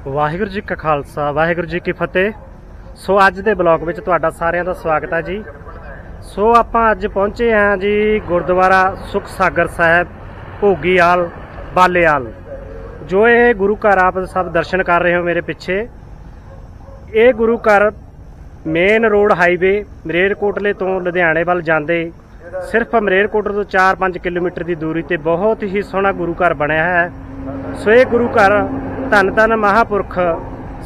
ਵਾਹਿਗੁਰੂ ਜੀ ਕਾ ਖਾਲਸਾ ਵਾਹਿਗੁਰੂ ਜੀ ਕੀ ਫਤਿਹ। ਸੋ ਅੱਜ ਦੇ ਬਲੌਗ ਵਿੱਚ ਤੁਹਾਡਾ ਸਾਰਿਆਂ ਦਾ ਸਵਾਗਤ ਹੈ ਜੀ। ਸੋ ਆਪਾਂ ਅੱਜ ਪਹੁੰਚੇ ਹਾਂ ਜੀ ਗੁਰਦੁਆਰਾ ਸੁਖ ਸਾਗਰ ਸਾਹਿਬ ਭੋਗੀਆਲ ਬਾਲੇਆਲ। ਜੋ ਇਹ ਗੁਰੂ ਘਰ ਆਪ ਸਭ ਦਰਸ਼ਨ ਕਰ ਰਹੇ ਹੋ ਮੇਰੇ ਪਿੱਛੇ, ਇਹ ਗੁਰੂ ਘਰ ਮੇਨ ਰੋਡ ਹਾਈਵੇ ਮਲੇਰਕੋਟਲੇ ਤੋਂ ਲੁਧਿਆਣੇ ਵੱਲ ਜਾਂਦੇ ਸਿਰਫ ਮਲੇਰਕੋਟਲੇ ਤੋਂ 4-5 ਕਿਲੋਮੀਟਰ ਦੀ ਦੂਰੀ ਤੇ ਬਹੁਤ ਹੀ ਸੋਹਣਾ ਗੁਰੂ ਘਰ ਬਣਿਆ ਹੈ। ਸੋ ਇਹ ਗੁਰੂ ਘਰ ਧੰਨ ਧੰਨ ਮਹਾਂਪੁਰਖ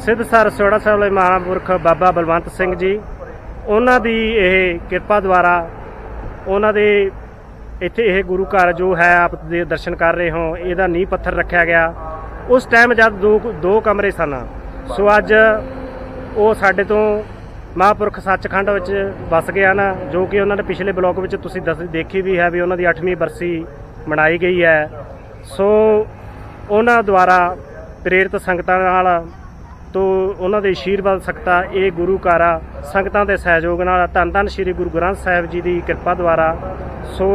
ਸਿੱਧ ਸਰ ਸੋੜਾ ਸਾਹਿਬ ਵਾਲੇ ਮਹਾਂਪੁਰਖ ਬਾਬਾ ਬਲਵੰਤ ਸਿੰਘ ਜੀ, ਉਹਨਾਂ ਦੀ ਇਹ ਕਿਰਪਾ ਦੁਆਰਾ ਉਹਨਾਂ ਦੇ ਇੱਥੇ ਇਹ ਗੁਰੂ ਘਰ ਜੋ ਹੈ ਆਪ ਦੇ ਦਰਸ਼ਨ ਕਰ ਰਹੇ ਹੋ, ਇਹਦਾ ਨੀਂਹ ਪੱਥਰ ਰੱਖਿਆ ਗਿਆ। ਉਸ ਟਾਈਮ ਜਦ ਦੋ ਕਮਰੇ ਸਨ। ਸੋ ਅੱਜ ਉਹ ਸਾਡੇ ਤੋਂ ਮਹਾਂਪੁਰਖ ਸੱਚਖੰਡ ਵਿੱਚ ਵਸ ਗਏ ਹਨ, ਜੋ ਕਿ ਉਹਨਾਂ ਨੇ ਪਿਛਲੇ ਬਲੌਗ ਵਿੱਚ ਤੁਸੀਂ ਦੇਖੀ ਵੀ ਹੈ ਵੀ ਉਹਨਾਂ ਦੀ 8ਵੀਂ ਬਰਸੀ ਮਨਾਈ ਗਈ ਹੈ। ਸੋ ਉਹਨਾਂ ਦੁਆਰਾ ਪ੍ਰੇਰਿਤ ਸੰਗਤਾਂ ਨਾਲ ਤੋਂ ਉਹਨਾਂ ਦੇ ਆਸ਼ੀਰਵਾਦ ਸਕਤਾ ਇਹ ਗੁਰੂ ਘਰ ਸੰਗਤਾਂ ਦੇ ਸਹਿਯੋਗ ਨਾਲ ਧੰਨ ਧੰਨ ਸ਼੍ਰੀ ਗੁਰੂ ਗ੍ਰੰਥ ਸਾਹਿਬ ਜੀ ਦੀ ਕਿਰਪਾ ਦੁਆਰਾ ਸੋ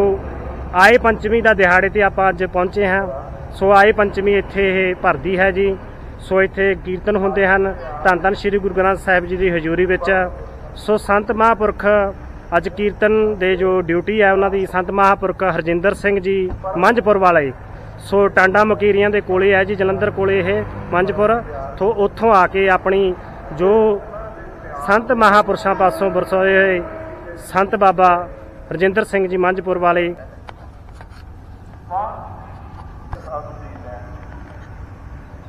ਆਏ ਪੰਚਮੀ ਦਾ ਦਿਹਾੜੇ ਤੇ ਆਪਾਂ ਅੱਜ ਪਹੁੰਚੇ ਹਾਂ। ਸੋ ਆਏ ਪੰਚਮੀ ਇੱਥੇ ਇਹ ਭਰਦੀ ਹੈ ਜੀ। ਸੋ ਇੱਥੇ ਕੀਰਤਨ ਹੁੰਦੇ ਹਨ ਧੰਨ ਧੰਨ ਸ਼੍ਰੀ ਗੁਰੂ ਗ੍ਰੰਥ ਸਾਹਿਬ ਜੀ ਦੀ ਹਜ਼ੂਰੀ ਵਿੱਚ। ਸੋ ਸੰਤ ਮਹਾਂਪੁਰਖ ਅੱਜ ਕੀਰਤਨ ਦੇ ਜੋ ਡਿਊਟੀ ਹੈ ਉਹਨਾਂ ਦੀ ਸੰਤ ਮਹਾਂਪੁਰਖ ਹਰਜਿੰਦਰ ਸਿੰਘ ਜੀ ਮੰਝਪੁਰ ਵਾਲੇ, ਸੋ ਟਾਂਡਾ ਮਕੀਰੀਆਂ ਦੇ ਕੋਲੇ ਹੈ ਜੀ, ਜਲੰਧਰ ਕੋਲੇ ਇਹ ਮੰਝਪੁਰ ਤੋਂ ਉੱਥੋਂ ਆ ਕੇ ਆਪਣੀ ਜੋ ਸੰਤ ਮਹਾਂਪੁਰਸ਼ਾਂ ਪਾਸੋਂ ਵਰਸੋਏ ਹੋਏ ਸੰਤ ਬਾਬਾ ਹਰਜਿੰਦਰ ਸਿੰਘ ਜੀ ਮੰਝਪੁਰ ਵਾਲੇ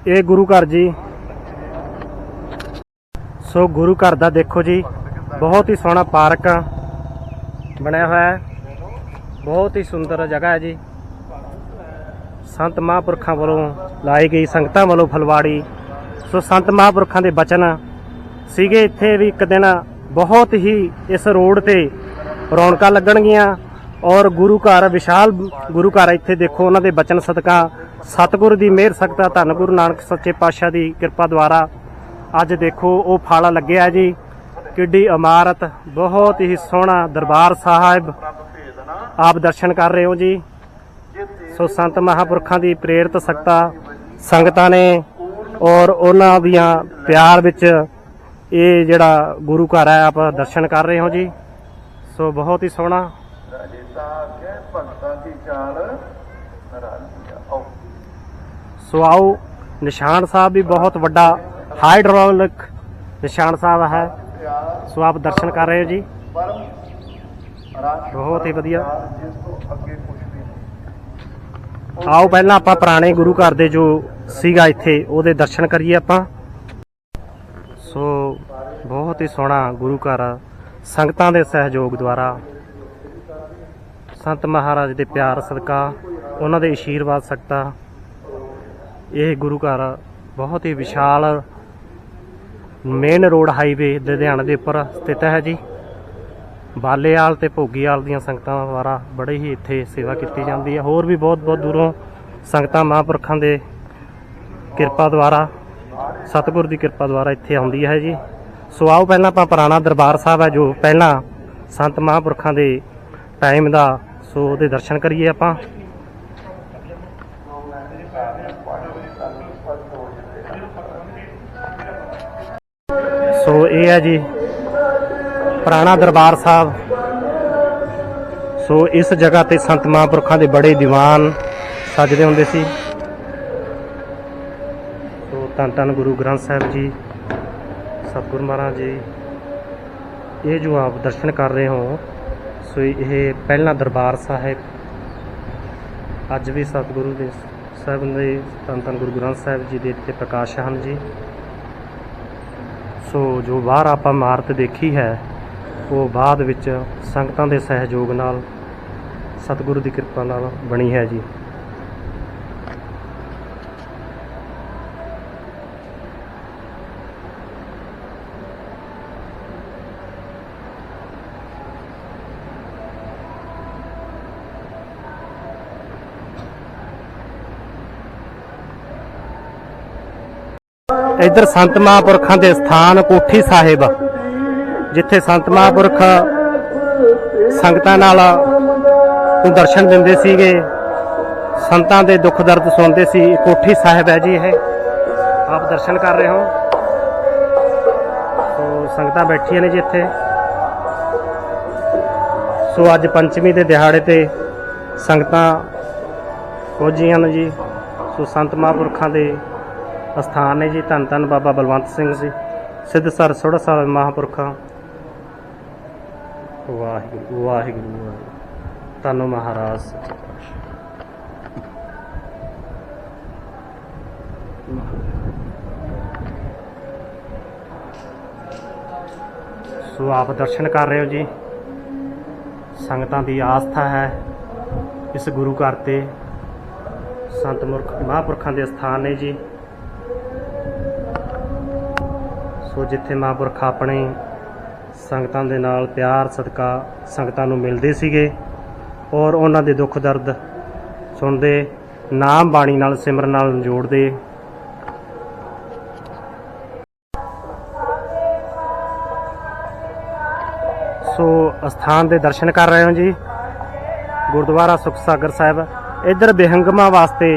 ਇਹ ਗੁਰੂ ਘਰ ਜੀ। ਸੋ ਗੁਰੂ ਘਰ ਦਾ ਦੇਖੋ ਜੀ, ਬਹੁਤ ਹੀ ਸੋਹਣਾ ਪਾਰਕ ਬਣਿਆ ਹੋਇਆ ਹੈ, ਬਹੁਤ ਹੀ ਸੁੰਦਰ ਜਗ੍ਹਾ ਹੈ ਜੀ। ਸੰਤ ਮਹਾਂਪੁਰਖਾਂ ਵੱਲੋਂ ਲਾਈ ਗਈ ਸੰਗਤਾਂ ਵੱਲੋਂ ਫੁਲਵਾੜੀ। ਸੋ ਸੰਤ ਮਹਾਂਪੁਰਖਾਂ ਦੇ ਬਚਨ ਸੀਗੇ ਇੱਥੇ ਵੀ ਇੱਕ ਦਿਨ ਬਹੁਤ ਹੀ ਇਸ ਰੋਡ ਤੇ ਰੌਣਕਾਂ ਲੱਗਣਗੀਆਂ ਔਰ ਗੁਰੂ ਘਰ ਵਿਸ਼ਾਲ ਗੁਰੂ ਘਰ ਇੱਥੇ ਦੇਖੋ ਉਹਨਾਂ ਦੇ ਬਚਨ ਸਦਕਾ ਸਤਿਗੁਰ ਦੀ ਮਿਹਰ ਸਕਤਾ ਧੰਨ ਗੁਰੂ ਨਾਨਕ ਸੱਚੇ ਪਾਤਸ਼ਾਹ ਦੀ ਕਿਰਪਾ ਦੁਆਰਾ ਅੱਜ ਦੇਖੋ ਉਹ ਫਲ ਲੱਗਿਆ ਜੀ। ਕਿੱਡੀ ਇਮਾਰਤ, ਬਹੁਤ ਹੀ ਸੋਹਣਾ ਦਰਬਾਰ ਸਾਹਿਬ ਆਪ ਦਰਸ਼ਨ ਕਰ ਰਹੇ ਹੋ ਜੀ। ਸੋ ਸੰਤ ਮਹਾਂਪੁਰਖਾਂ ਦੀ ਪ੍ਰੇਰਿਤ ਸਕਤਾ ਸੰਗਤਾਂ ਨੇ ਔਰ ਉਹਨਾਂ ਦੀਆਂ ਪਿਆਰ ਵਿੱਚ ਇਹ ਜਿਹੜਾ ਗੁਰੂ ਘਰ ਹੈ ਆਪ ਦਰਸ਼ਨ ਕਰ ਰਹੇ ਹੋ ਜੀ। ਸੋ ਬਹੁਤ ਹੀ ਸੋਹਣਾ। ਸੋ ਆਓ, ਨਿਸ਼ਾਨ ਸਾਹਿਬ ਵੀ ਬਹੁਤ ਵੱਡਾ ਹਾਈਡ੍ਰੋਲਿਕ ਨਿਸ਼ਾਨ ਸਾਹਿਬ ਹੈ। ਸੋ ਆਪ ਦਰਸ਼ਨ ਕਰ ਰਹੇ ਹੋ ਜੀ, ਬਹੁਤ ਹੀ ਵਧੀਆ। ਆਓ ਪਹਿਲਾਂ ਆਪਾਂ ਪੁਰਾਣੇ ਗੁਰੂ ਘਰ ਦੇ ਜੋ ਸੀਗਾ ਇੱਥੇ ਉਹਦੇ ਦਰਸ਼ਨ ਕਰੀਏ ਆਪਾਂ। ਸੋ ਬਹੁਤ ਹੀ ਸੋਹਣਾ ਗੁਰੂ ਘਰ ਸੰਗਤਾਂ ਦੇ ਸਹਿਯੋਗ ਦੁਆਰਾ ਸੰਤ ਮਹਾਰਾਜ ਦੇ ਪਿਆਰ ਸਦਕਾ ਉਹਨਾਂ ਦੇ ਆਸ਼ੀਰਵਾਦ ਸਕਤਾ ਇਹ ਗੁਰੂ ਘਰ ਬਹੁਤ ਹੀ ਵਿਸ਼ਾਲ ਮੇਨ ਰੋਡ ਹਾਈਵੇ ਲੁਧਿਆਣੇ ਦੇ ਉੱਪਰ ਸਥਿਤ ਹੈ ਜੀ। ਬਾਲੇਆਲ ਤੇ ਭੋਗੀਆਲ ਦੀਆਂ ਸੰਗਤਾਂ ਦੁਆਰਾ ਬੜੇ ਹੀ ਇੱਥੇ ਸੇਵਾ ਕੀਤੀ ਜਾਂਦੀ ਹੈ। ਹੋਰ ਵੀ ਬਹੁਤ ਬਹੁਤ ਦੂਰੋਂ ਸੰਗਤਾਂ ਮਹਾਂਪੁਰਖਾਂ ਦੇ ਕਿਰਪਾ ਦੁਆਰਾ ਸਤਿਗੁਰ ਦੀ ਕਿਰਪਾ ਦੁਆਰਾ ਇੱਥੇ ਆਉਂਦੀ ਹੈ ਜੀ। ਸੋ ਆਓ ਪਹਿਲਾਂ ਆਪਾਂ ਪੁਰਾਣਾ ਦਰਬਾਰ ਸਾਹਿਬ ਹੈ ਜੋ ਪਹਿਲਾਂ ਸੰਤ ਮਹਾਂਪੁਰਖਾਂ ਦੇ ਟਾਈਮ ਦਾ, ਸੋ ਉਹਦੇ ਦਰਸ਼ਨ ਕਰੀਏ ਆਪਾਂ। ਸੋ ਇਹ ਹੈ ਜੀ ਪੁਰਾਣਾ ਦਰਬਾਰ ਸਾਹਿਬ। ਸੋ ਇਸ ਜਗ੍ਹਾ ਤੇ ਸੰਤ ਮਹਾਂਪੁਰਖਾਂ ਦੇ ਬੜੇ ਦੀਵਾਨ ਸਜਦੇ ਹੁੰਦੇ ਸੀ। ਸੋ ਧੰਨ ਧੰਨ ਗੁਰੂ ਗ੍ਰੰਥ ਸਾਹਿਬ ਜੀ, ਸਤਿਗੁਰੂ ਮਹਾਰਾਜ ਜੀ, ਇਹ ਜੋ ਆਪ ਦਰਸ਼ਨ ਕਰ ਰਹੇ ਹੋ, ਸੋ ਇਹ ਪਹਿਲਾ ਦਰਬਾਰ ਸਾਹਿਬ ਅੱਜ ਵੀ ਸਤਿਗੁਰੂ ਦੇ ਸਾਹਿਬ ਦੇ ਧੰਨ ਧੰਨ ਗੁਰੂ ਗ੍ਰੰਥ ਸਾਹਿਬ ਜੀ ਦੇ ਇੱਥੇ ਪ੍ਰਕਾਸ਼ ਹਨ ਜੀ। ਸੋ ਜੋ ਬਾਹਰ ਆਪਾਂ ਇਮਾਰਤ ਦੇਖੀ ਹੈ ਉਹ ਬਾਅਦ ਵਿੱਚ ਸੰਗਤਾਂ ਦੇ ਸਹਿਯੋਗ ਨਾਲ ਸਤਿਗੁਰੂ ਦੀ ਕਿਰਪਾ ਨਾਲ ਬਣੀ ਹੈ ਜੀ। ਇੱਧਰ ਸੰਤ ਮਹਾਂਪੁਰਖਾਂ ਦੇ ਸਥਾਨ ਕੋਠੀ ਸਾਹਿਬ, ਜਿੱਥੇ ਸੰਤ ਮਹਾਂਪੁਰਖ ਸੰਗਤਾਂ ਨਾਲ ਨੂੰ ਦਰਸ਼ਨ ਦਿੰਦੇ ਸੀਗੇ ਸੰਤਾਂ ਦੇ ਦੁੱਖ ਦਰਦ ਸੁਣਦੇ ਸੀ। ਕੋਠੀ ਸਾਹਿਬ ਹੈ ਜੀ, ਇਹ ਆਪ ਦਰਸ਼ਨ ਕਰ ਰਹੇ ਹੋ। ਸੋ ਸੰਗਤਾਂ ਬੈਠੀਆਂ ਨੇ ਜੀ ਇੱਥੇ। ਸੋ ਅੱਜ ਪੰਚਮੀ ਦੇ ਦਿਹਾੜੇ ਤੇ ਸੰਗਤਾਂ ਪਹੁੰਚੀਆਂ ਨੇ ਜੀ। ਸੋ ਸੰਤ ਮਹਾਂਪੁਰਖਾਂ ਦੇ ਅਸਥਾਨ ਨੇ ਜੀ। ਧੰਨ ਧੰਨ ਬਾਬਾ ਬਲਵੰਤ ਸਿੰਘ ਜੀ, ਸਿੱਧਸਰ ਸੋੜਾ ਸਾਹਿਬ ਮਹਾਂਪੁਰਖਾਂ। ਵਾਹਿਗੁਰੂ ਵਾਹਿਗੁਰੂ ਧੰਨ ਮਹਾਰਾਜ। ਸੋ ਆਪ ਦਰਸ਼ਨ ਕਰ ਰਹੇ ਹੋ ਜੀ। ਸੰਗਤਾਂ ਦੀ ਆਸਥਾ ਹੈ ਇਸ ਗੁਰੂ ਘਰ ਤੇ। ਸੰਤ ਮਹਾਂਪੁਰਖਾਂ ਦੇ ਸਥਾਨ ਨੇ ਜੀ। ਸੋ ਜਿੱਥੇ ਮਹਾਂਪੁਰਖ ਆਪਣੇ ਸੰਗਤਾਂ ਦੇ ਨਾਲ ਪਿਆਰ ਸਦਕਾ ਸੰਗਤਾਂ ਨੂੰ ਮਿਲਦੇ ਸੀਗੇ ਔਰ ਉਹਨਾਂ ਦੇ ਦੁੱਖ ਦਰਦ ਸੁਣਦੇ, ਨਾਮ ਬਾਣੀ ਨਾਲ ਸਿਮਰਨ ਨਾਲ ਜੋੜਦੇ। ਸੋ ਅਸਥਾਨ ਦੇ ਦਰਸ਼ਨ ਕਰ ਰਹੇ ਹੋ ਜੀ। ਗੁਰਦੁਆਰਾ ਸੁਖ ਸਾਗਰ ਸਾਹਿਬ। ਇੱਧਰ ਵਿਹੰਗਮਾਂ ਵਾਸਤੇ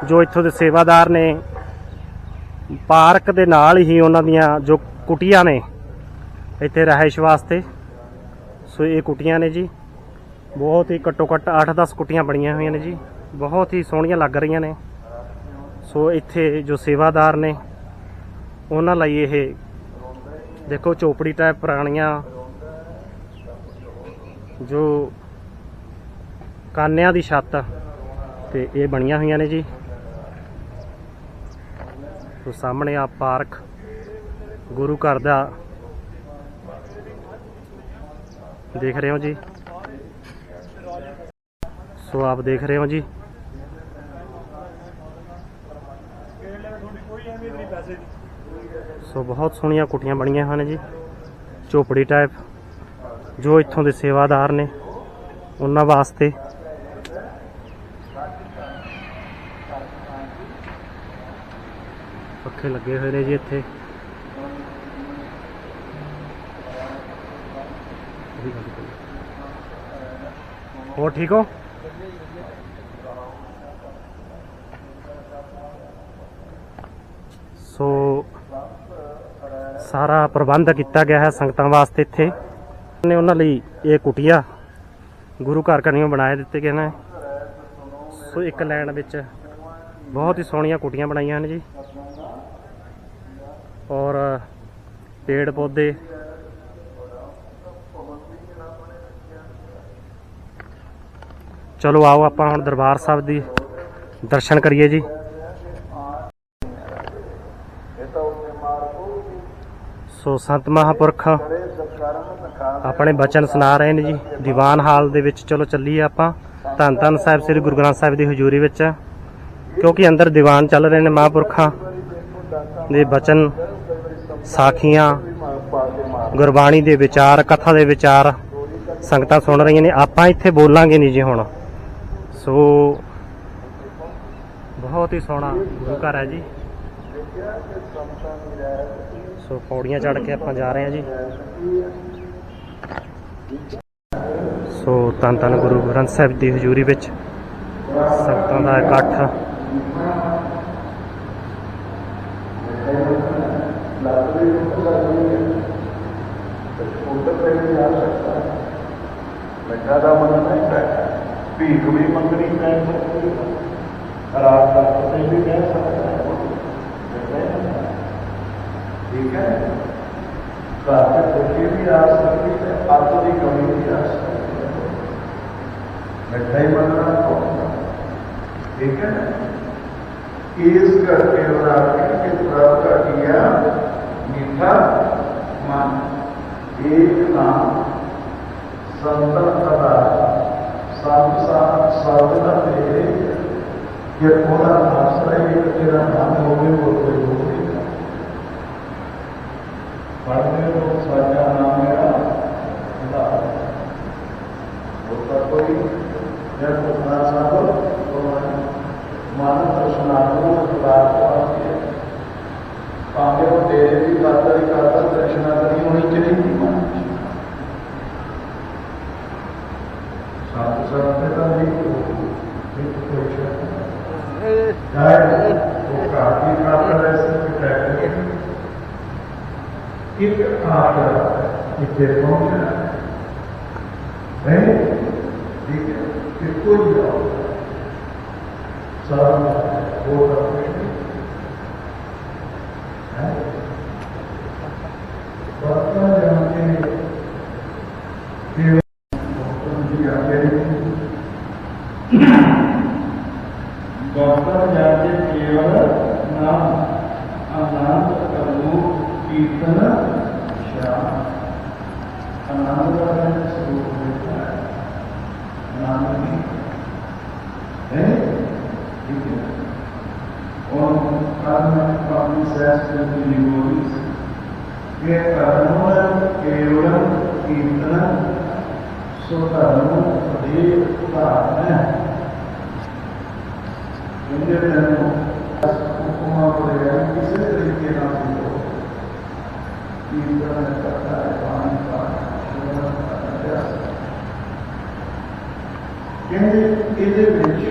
ਜੋ ਇੱਥੋਂ ਦੇ ਸੇਵਾਦਾਰ ਨੇ, ਪਾਰਕ ਦੇ ਨਾਲ ਹੀ ਉਹਨਾਂ ਦੀਆਂ ਜੋ ਕੁਟੀਆਂ ਨੇ ਇੱਥੇ ਰਿਹਾਇਸ਼ ਵਾਸਤੇ। ਸੋ ਇਹ ਕੁਟੀਆਂ ਨੇ ਜੀ। ਬਹੁਤ ਹੀ ਘੱਟੋ ਘੱਟ 8-10 ਕੁਟੀਆਂ ਬਣੀਆਂ ਹੋਈਆਂ ਨੇ ਜੀ। ਬਹੁਤ ਹੀ ਸੋਹਣੀਆਂ ਲੱਗ ਰਹੀਆਂ ਨੇ। ਸੋ ਇੱਥੇ ਜੋ ਸੇਵਾਦਾਰ ਨੇ ਉਹਨਾਂ ਲਈ ਇਹ ਦੇਖੋ ਝੋਪੜੀ ਟਾਈਪ ਪੁਰਾਣੀਆਂ ਜੋ ਕਾਨਿਆਂ ਦੀ ਛੱਤ ਤੇ ਇਹ ਬਣੀਆਂ ਹੋਈਆਂ ਨੇ ਜੀ। ਸੋ ਸਾਹਮਣੇ ਆ ਪਾਰਕ ਗੁਰੂ ਘਰ ਦਾ ਦੇਖ ਰਹੇ ਹੋ ਜੀ। ਸੋ ਆਪ ਦੇਖ ਰਹੇ ਹੋ ਜੀ। ਸੋ ਬਹੁਤ ਸੋਹਣੀਆਂ ਕੁਟੀਆਂ ਬਣੀਆਂ ਹਨ ਜੀ, ਝੋਪੜੀ ਟਾਈਪ, ਜੋ ਇੱਥੋਂ ਦੇ ਸੇਵਾਦਾਰ ਨੇ ਉਹਨਾਂ ਵਾਸਤੇ। ਪੱਖੇ ਲੱਗੇ ਹੋਏ ਨੇ ਜੀ ਇੱਥੇ। ਹੋਰ ਠੀਕ ਹੋ? ਸੋ ਸਾਰਾ ਪ੍ਰਬੰਧ ਕੀਤਾ ਗਿਆ ਹੈ ਸੰਗਤਾਂ ਵਾਸਤੇ ਇੱਥੇ ਨੇ। ਉਹਨਾਂ ਲਈ ਇਹ ਕੁਟੀਆ ਗੁਰੂ ਘਰ ਕਨੀਓ ਬਣਾਏ ਦਿੱਤੇ ਗਏ ਨੇ। ਸੋ ਇੱਕ ਲਾਈਨ ਵਿੱਚ ਬਹੁਤ ਹੀ ਸੋਹਣੀਆਂ ਕੁਟੀਆਂ ਬਣਾਈਆਂ ਹਨ ਜੀ ਔਰ ਪੇੜ ਪੌਦੇ। ਚਲੋ ਆਓ ਆਪਾਂ ਹੁਣ ਦਰਬਾਰ ਸਾਹਿਬ ਦੀ ਦਰਸ਼ਨ ਕਰੀਏ ਜੀ। ਸੋ ਸੰਤ ਮਹਾਂਪੁਰਖ ਆਪਣੇ ਬਚਨ ਸੁਣਾ ਰਹੇ ਨੇ ਜੀ ਦੀਵਾਨ ਹਾਲ ਦੇ ਵਿੱਚ। ਚਲੋ ਚੱਲੀਏ ਆਪਾਂ ਧੰਨ ਧੰਨ ਸਾਹਿਬ ਸ੍ਰੀ ਗੁਰੂ ਗ੍ਰੰਥ ਸਾਹਿਬ ਦੀ ਹਜ਼ੂਰੀ ਵਿੱਚ, ਕਿਉਂਕਿ ਅੰਦਰ ਦੀਵਾਨ ਚੱਲ ਰਹੇ ਨੇ। ਮਹਾਂਪੁਰਖਾਂ ਦੇ ਬਚਨ, ਸਾਖੀਆਂ, ਗੁਰਬਾਣੀ ਦੇ ਵਿਚਾਰ, ਕਥਾ ਦੇ ਵਿਚਾਰ ਸੰਗਤਾਂ ਸੁਣ ਰਹੀਆਂ ਨੇ। ਆਪਾਂ ਇੱਥੇ ਬੋਲਾਂਗੇ ਨਹੀਂ ਜੀ ਹੁਣ। ਸੋ ਬਹੁਤ ਹੀ ਸੋਹਣਾ ਗੁਰੂ ਘਰ ਹੈ ਜੀ। ਸੋ ਪੌੜੀਆਂ ਚੜ੍ਹ ਕੇ ਆਪਾਂ ਜਾ ਰਹੇ ਹਾਂ ਜੀ। ਸੋ ਧੰਨ ਧੰਨ ਗੁਰੂ ਗ੍ਰੰਥ ਸਾਹਿਬ ਦੀ ਹਜ਼ੂਰੀ ਵਿੱਚ ਸੰਗਤਾਂ ਦਾ ਇਕੱਠ। ਭੀਖ ਵੀ ਮੰਗਣੀ ਪੈ ਸਕਦੀ ਹੈ, ਰਾਤ ਤੱਕ ਵੀ ਕਹਿ ਸਕਦਾ ਹੈ। ਠੀਕ ਹੈ, ਘਰ ਤੇ ਖੁਸ਼ੀ ਵੀ ਆ ਸਕਦੀ ਹੈ, ਅੱਤ ਦੀ ਕਮੀ ਵੀ ਆ ਸਕਦੀ ਹੈ। ਮਿੱਠਾਈ ਮੰਗਣਾ ਕੌਣ? ਠੀਕ ਹੈ, ਇਸ ਕਰਕੇ ਉਹਨਾਂ ਆਖਿਆ ਕਿ ਪ੍ਰਭ ਘਟਿਆ ਮਿੱਠਾ ਮਨ ਇੱਕ ਨਾਮ ਸੰਤਨ ਸਦਾ ਸਾਧਨਾ ਦੇ ਕਿ ਉਹਨਾਂ ਆਸਰਾ ਇੱਕ ਤੇਰਾ ਨਾਮ ਹੋਵੇ ਉਹ ਕੋਈ ਹੋਵੇ। ਪੜ੍ਹਦੇ ਲੋਕ ਸਾਡਾ ਨਾਮ ਮੇਰਾ ਹੁੰਦਾ ਉਹ ਕੋਈ ਜਦ ਉਪਨਾ ਸਾਹਿਬ ਤੋਂ ਮਨ ਦਰਸ਼ਨਾਤਮਕ ਵਿਕਾਸ ਵਾਸਤੇ ਭਾਵੇਂ ਉਹ ਤੇਰੇ ਦੀ ਖਾਤਰ ਹੀ ਕਰਦਾ, ਦਰਸ਼ਨਾ ਕਰੀ ਹੋਣੀ ਚਾਹੀਦੀ ਮਨ ਸਤ ਸਤ ਦਾ ਨਹੀਂ एक कुछ चाहे वो काफी खातर ऐसे प्रैक्टिस एक आकर इतने पहुंचना है ठीक है कि कोई जाओ सब वो करते हैं बता जानते कि गौतम जाते केवल नाम आनंद अरूप कीर्तन श्याम आनंद का स्वरूप होता है आनंद है ठीक है और कर्म अपनी शास्त्र की निगोरी ये कर्म केवल कीर्तन स्वधर्म सदैव प्रार्थना उपमा पड़ेगा किसी तरीके ना हो कीर्तन करता है पानी का ਇਹਦੇ ਵਿੱਚ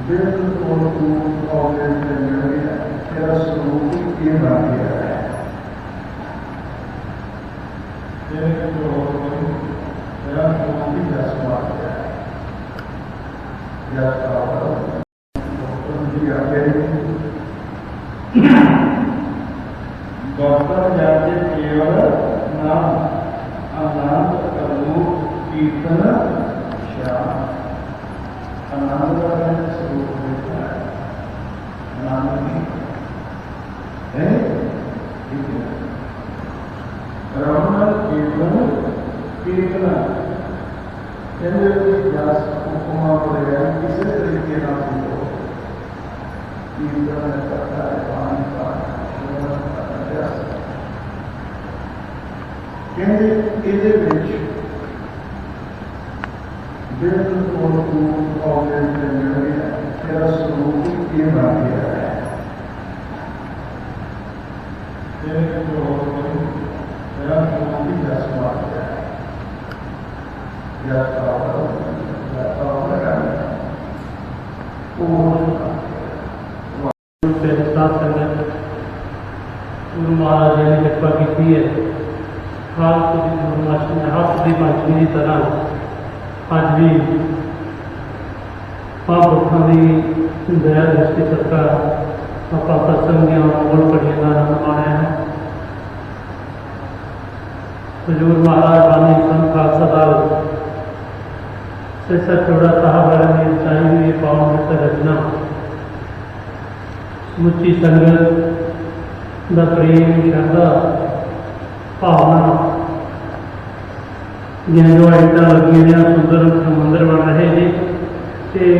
ਬਿਲਕੁਲ ਨੂੰ ਆਉਣੇ ਦੇ ਮਿਲਦਾ ਤੇਰਾ ਸਰੂਪ ਇਹ ਬਣ ਗਿਆ ਹੈ ਤੇਰੇ ਜੋ ਤੇਰਾ ਸਰੂਪ ਹੀ ਜਸਵਾ ਗਿਆ ਹੈ गौतम जाते केवल नाम आनंद अरूप कीर्तन श्याम आनंद का स्वरूप होता है आनंद है ठीक है रमन कीर्तन कीर्तन उपमा पड़ेगा किसी तरीके ना हो कीर्तन करता है पानी का ਇਹਦੇ ਵਿੱਚ ਬਿਲਕੁਲ ਨੂੰ ਆਉਣੇ ਦੇ ਮਿਲਦਾ ਤੇਰਾ ਸਰੂਪ ਹੀ ਇਹ ਬਣ ਗਿਆ ਹੈ ਤੇਰੇ ਜੋ ਤੇਰਾ ਸਰੂਪ ਹੀ ਜਸਵਾ ਗਿਆ ਹੈ गुरु महाराज ने कृपा की है खास हफ्ते पंचमी की तरह अज भी महापुरखों की दया दृष्टि सदका आप सत्संग मूल पढ़िया का आनंद माणिया है हजूर महाराज बानी संत खालसा दल सिरसा चौड़ा साहब वाले ने रचाई हुई पावन मित्र रचना समुची संगत का प्रेम श्रद्धा भावना जो इटा लगिया सुंदर मंदिर बन रहे हैं तो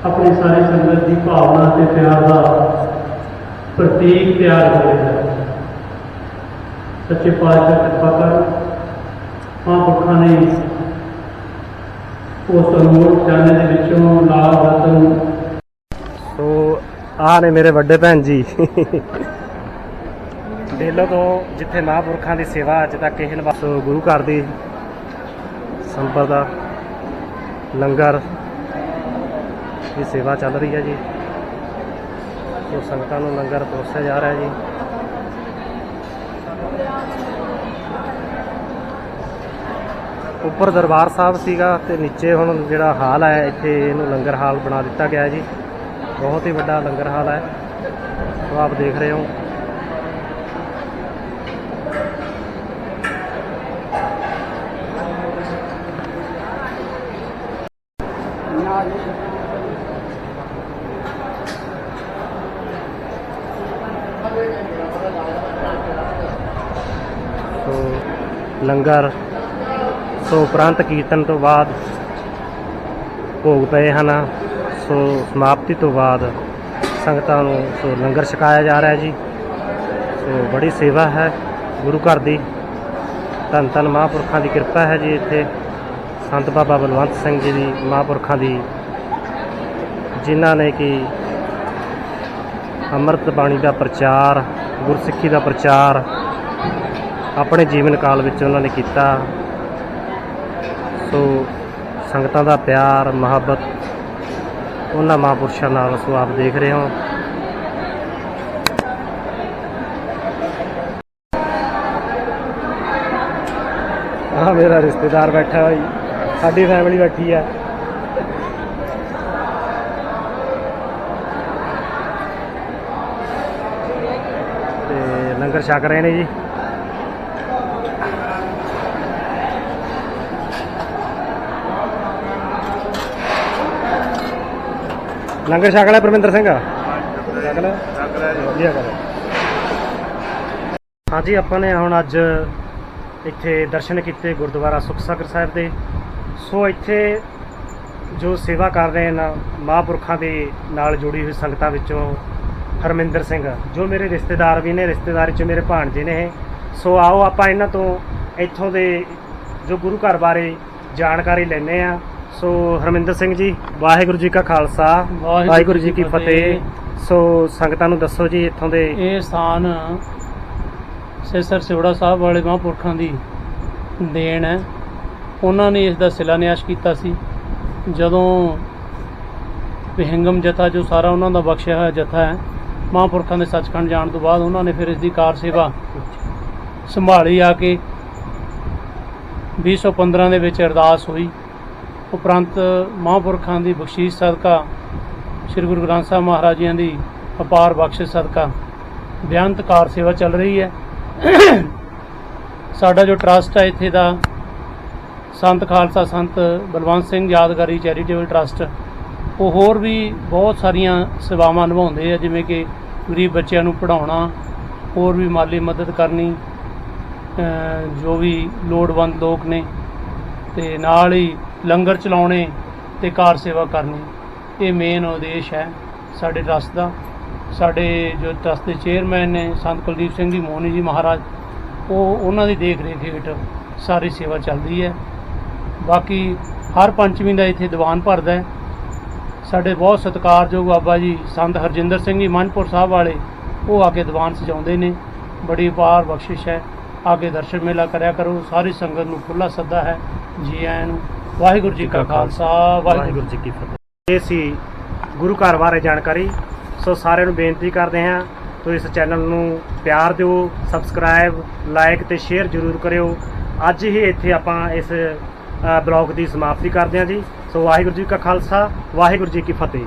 अपनी सारी संगत की भावना से प्यार का प्रतीक तैयार हो रहा है सच्चे पातशाह कृपा कर महापुरखों ने उस अनमोल खजाने के विचों लाल रतन सो आ ने मेरे ਵੱਡੇ ਭੈਣ ਜੀ ਡੇਲੋ ਤੋਂ ਜਿੱਥੇ ਮਹਾਂਪੁਰਖਾਂ ਦੀ ਸੇਵਾ ਅੱਜ ਤੱਕ ਇਹ ਸੋ ਗੁਰੂ ਘਰ ਦੀ ਸੰਪਰਦਾ ਲੰਗਰ ਦੀ ਸੇਵਾ ਚੱਲ ਰਹੀ ਹੈ ਜੀ ਸੋ ਸੰਗਤਾਂ ਨੂੰ ਲੰਗਰ ਪਰੋਸਿਆ ਜਾ ਰਿਹਾ ਜੀ ਉੱਪਰ ਦਰਬਾਰ ਸਾਹਿਬ ਸੀਗਾ ਤੇ ਨੀਚੇ ਹੁਣ ਜਿਹੜਾ ਹਾਲ ਹੈ ਇੱਥੇ ਇਹਨੂੰ ਲੰਗਰ ਹਾਲ ਬਣਾ ਦਿੱਤਾ ਗਿਆ ਜੀ बहुत ही बड़ा लंगर हाल है तो आप देख रहे हो तो लंगर तो उपरंत कीर्तन तो बाद भोग पे हैं सो समाप्ति तो बाद संगतां नूं सो लंगर छकाया जा रहा है जी सो बड़ी सेवा है गुरु घर की धन धन महापुरखों की कृपा है जी इत्थे संत बाबा बलवंत सिंह जी की महापुरखों की जिन्हां ने कि अमृत बाणी का प्रचार गुरसिੱਖੀ का प्रचार अपने जीवन काल में उन्होंने किया सो ਸੰਗਤਾਂ ਦਾ ਪਿਆਰ ਮੁਹੱਬਤ ਉਹਨਾਂ ਮਹਾਂਪੁਰਸ਼ਾਂ ਨਾਲ ਸੋ ਆਪ ਦੇਖ ਰਹੇ ਹੋ। ਆ ਮੇਰਾ ਰਿਸ਼ਤੇਦਾਰ ਬੈਠਾ ਭਾਈ, ਸਾਡੀ ਫੈਮਿਲੀ ਬੈਠੀ ਹੈ। ਤੇ ਲੰਗਰ ਛਕ ਰਹੇ ਨੇ ਜੀ। ਲੰਗਰ ਛਕ ਲਿਆ ਪਰਮਿੰਦਰ ਸਿੰਘ? ਛਕ ਲਿਆ। ਵਧੀਆ ਗੱਲ ਹੈ। ਹਾਂਜੀ, ਆਪਾਂ ਨੇ ਹੁਣ ਅੱਜ ਇੱਥੇ ਦਰਸ਼ਨ ਕੀਤੇ ਗੁਰਦੁਆਰਾ ਸੁਖਸਾਗਰ ਸਾਹਿਬ ਦੇ। ਸੋ ਇੱਥੇ ਜੋ ਸੇਵਾ ਕਰ ਰਹੇ ਨੇ ਮਹਾਂਪੁਰਖਾਂ ਦੇ ਨਾਲ ਜੁੜੀ ਹੋਈ ਸੰਗਤਾਂ ਵਿੱਚੋਂ ਹਰਮਿੰਦਰ ਸਿੰਘ, ਜੋ ਮੇਰੇ ਰਿਸ਼ਤੇਦਾਰ ਵੀ ਨੇ, ਰਿਸ਼ਤੇਦਾਰੀ 'ਚ ਮੇਰੇ ਭਾਣਜੇ ਨੇ ਇਹ। ਸੋ ਆਓ ਆਪਾਂ ਇਹਨਾਂ ਤੋਂ ਇੱਥੋਂ ਦੇ ਜੋ ਗੁਰੂ ਘਰ ਬਾਰੇ ਜਾਣਕਾਰੀ ਲੈਂਦੇ ਹਾਂ। ਸੋ ਹਰਮਿੰਦਰ ਸਿੰਘ ਜੀ, ਵਾਹਿਗੁਰੂ ਜੀ ਕਾ ਖਾਲਸਾ ਵਾਹਿਗੁਰੂ ਜੀ ਕੀ ਫਤਿਹ। ਸੋ ਸੰਗਤਾਂ ਨੂੰ ਦੱਸੋ ਜੀ ਇੱਥੋਂ ਦੇ। ਇਹ ਸਥਾਨ ਸਿਰਸਰ ਸਿਵੜਾ ਸਾਹਿਬ ਵਾਲੇ ਮਹਾਂਪੁਰਖਾਂ ਦੀ ਦੇਣ ਹੈ। ਉਹਨਾਂ ਨੇ ਇਸ ਦਾ ਸ਼ਿਲਾਨਿਆਸ ਕੀਤਾ ਸੀ ਜਦੋਂ ਵਿਹੰਗਮ ਜਥਾ, ਜੋ ਸਾਰਾ ਉਹਨਾਂ ਦਾ ਬਖਸ਼ਿਆ ਹੋਇਆ ਜਥਾ ਹੈ, ਮਹਾਂਪੁਰਖਾਂ ਦੇ ਸੱਚਖੰਡ ਜਾਣ ਤੋਂ ਬਾਅਦ ਉਹਨਾਂ ਨੇ ਫਿਰ ਇਸ ਦੀ ਕਾਰ ਸੇਵਾ ਸੰਭਾਲੀ। ਆ ਕੇ 2015 ਦੇ ਵਿੱਚ ਅਰਦਾਸ ਹੋਈ। ਉਪਰੰਤ ਮਹਾਂਪੁਰਖਾਂ ਦੀ ਬਖਸ਼ੀਸ਼ ਸਦਕਾ, ਸ੍ਰੀ ਗੁਰੂ ਗ੍ਰੰਥ ਸਾਹਿਬ ਮਹਾਰਾਜ ਜੀ ਦੀ ਅਪਾਰ ਬਖਸ਼ਿਸ਼ ਸਦਕਾ ਬੇਅੰਤ ਕਾਰ ਸੇਵਾ ਚੱਲ ਰਹੀ ਹੈ। ਸਾਡਾ ਜੋ ਟਰਸਟ ਹੈ ਇੱਥੇ ਦਾ, ਸੰਤ ਖਾਲਸਾ ਸੰਤ ਬਲਵੰਤ ਸਿੰਘ ਯਾਦਗਾਰੀ ਚੈਰੀਟੇਬਲ ਟਰਸਟ, ਉਹ ਹੋਰ ਵੀ ਬਹੁਤ ਸਾਰੀਆਂ ਸੇਵਾਵਾਂ ਨਿਭਾਉਂਦੇ ਆ, ਜਿਵੇਂ ਕਿ ਗਰੀਬ ਬੱਚਿਆਂ ਨੂੰ ਪੜ੍ਹਾਉਣਾ, ਹੋਰ ਵੀ ਮਾਲੀ ਮਦਦ ਕਰਨੀ, ਜੋ ਵੀ ਲੋੜਵੰਦ ਲੋਕ ਨੇ, ਤੇ ਨਾਲ ਹੀ ਲੰਗਰ ਚਲਾਉਣੇ ਤੇ ਕਾਰ ਸੇਵਾ ਕਰਨੀ। ਇਹ ਮੇਨ ਉਦੇਸ਼ ਹੈ ਸਾਡੇ ਟਰਸਟ ਦਾ। ਸਾਡੇ ਜੋ ਟਰਸਟ ਦੇ ਚੇਅਰਮੈਨ ਨੇ ਸੰਤ ਕੁਲਦੀਪ ਸਿੰਘ ਜੀ ਮੋਹਨੀ ਜੀ ਮਹਾਰਾਜ, ਉਹਨਾਂ ਦੀ ਦੇਖ ਰੇਖ ਹੇਠ ਸਾਰੀ ਸੇਵਾ ਚੱਲਦੀ ਹੈ। ਬਾਕੀ ਹਰ ਪੰਚਮੀ ਦਾ ਇੱਥੇ ਦੀਵਾਨ ਭਰਦਾ ਹੈ। ਸਾਡੇ ਬਹੁਤ ਸਤਿਕਾਰਯੋਗ ਬਾਬਾ ਜੀ ਸੰਤ ਹਰਜਿੰਦਰ ਸਿੰਘ ਜੀ ਮੰਝਪੁਰ ਸਾਹਿਬ ਵਾਲੇ, ਉਹ ਆ ਕੇ ਦੀਵਾਨ ਸਜਾਉਂਦੇ ਨੇ। ਬੜੀ ਅਪਾਰ ਬਖਸ਼ਿਸ਼ ਹੈ। ਆ ਕੇ ਦਰਸ਼ਨ ਮੇਲਾ ਕਰਿਆ ਕਰੋ। ਸਾਰੀ ਸੰਗਤ ਨੂੰ ਖੁੱਲ੍ਹਾ ਸੱਦਾ ਹੈ। ਜੀ ਆਇਆਂ ਨੂੰ। ਵਾਹਿਗੁਰੂ ਜੀ ਕਾ ਖਾਲਸਾ ਵਾਹਿਗੁਰੂ ਜੀ ਕੀ ਫਤਿਹ। ਇਹ ਸੀ ਗੁਰੂ ਘਰ ਬਾਰੇ ਜਾਣਕਾਰੀ। ਸੋ ਸਾਰਿਆਂ ਨੂੰ ਬੇਨਤੀ ਕਰਦੇ ਹਾਂ, ਤੁਸੀਂ ਇਸ ਚੈਨਲ ਨੂੰ ਪਿਆਰ ਦਿਓ, ਸਬਸਕ੍ਰਾਈਬ, ਲਾਈਕ ਤੇ ਸ਼ੇਅਰ ਜ਼ਰੂਰ ਕਰਿਓ। ਅੱਜ ਹੀ ਇੱਥੇ ਆਪਾਂ ਇਸ ਬਲੌਗ ਦੀ ਸਮਾਪਤੀ ਕਰਦੇ ਹਾਂ ਜੀ। ਸੋ ਵਾਹਿਗੁਰੂ ਜੀ ਕਾ ਖਾਲਸਾ ਵਾਹਿਗੁਰੂ ਜੀ ਕੀ ਫਤਿਹ।